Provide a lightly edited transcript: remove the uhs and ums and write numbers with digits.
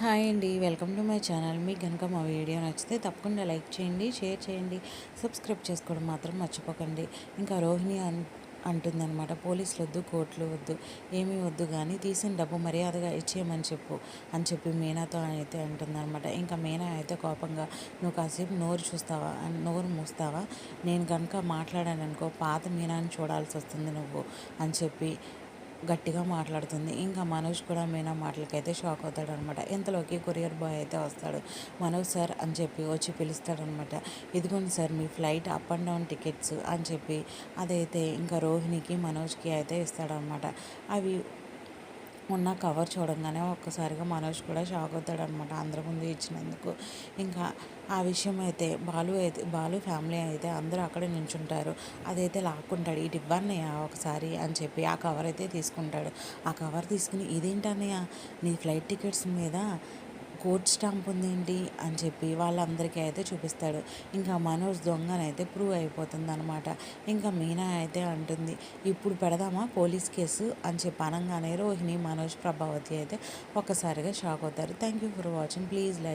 Hi అండి, welcome to my channel. మీకు కనుక మా వీడియో నచ్చితే తప్పకుండా లైక్ చేయండి, షేర్ చేయండి, సబ్స్క్రైబ్ చేసుకోవడం మాత్రం మర్చిపోకండి. ఇంకా రోహిణి అంటుందన్నమాట, పోలీసులు వద్దు, కోర్టులు వద్దు, ఏమీ వద్దు, కానీ తీసిన డబ్బు మర్యాదగా ఇచ్చేయమని చెప్పు అని చెప్పి మీనాతో అయితే అంటుందన్నమాట. ఇంకా మీనా అయితే కోపంగా, నువ్వు కాసేపు నోరు మూస్తావా, నేను కనుక మాట్లాడాననుకో పాత మీనాని చూడాల్సి వస్తుంది నువ్వు అని చెప్పి గట్టిగా మాట్లాడుతుంది. ఇంకా మనోజ్ కూడా మీనా మాటలకైతే షాక్ అవుతాడనమాట. ఇంతలోకి కొరియర్ బాయ్ అయితే వస్తాడు. మనోజ్ సార్ అని చెప్పి వచ్చి పిలుస్తాడనమాట. ఇదిగోండి sir me flight up and down tickets అని చెప్పి అదైతే ఇంకా రోహిణికి మనోజ్కి అయితే ఇస్తాడనమాట. అవి ఉన్న కవర్ చూడంగానే ఒక్కసారిగా మనోజ్ కూడా షాక్ అవుతాడనమాట, అందరి ముందు ఇచ్చినందుకు. ఇంకా ఆ విషయం అయితే బాలు ఫ్యామిలీ అయితే అందరూ అక్కడే నించుంటారు. అదైతే లాక్కుంటాడు, ఇటు ఇవ్వన్నయ్య ఒకసారి అని చెప్పి ఆ కవర్ అయితే తీసుకుంటాడు. ఆ కవర్ తీసుకుని, ఇదేంటన్నయ్య నీ ఫ్లైట్ టికెట్స్ మీద కోర్ట్ స్టాంప్ ఉందేంటి అని చెప్పి వాళ్ళందరికీ అయితే చూపిస్తాడు. ఇంకా మనోజ్ దొంగనైతే ప్రూవ్ అయిపోతుంది అనమాట. ఇంకా మీనా అయితే అంటుంది, ఇప్పుడు పెడదామా పోలీస్ కేసు అని చెప్పి అనగానే రోహిణి, మనోజ్, ప్రభావతి అయితే ఒక్కసారిగా షాక్ అవుతారు. Thank you for watching. Please like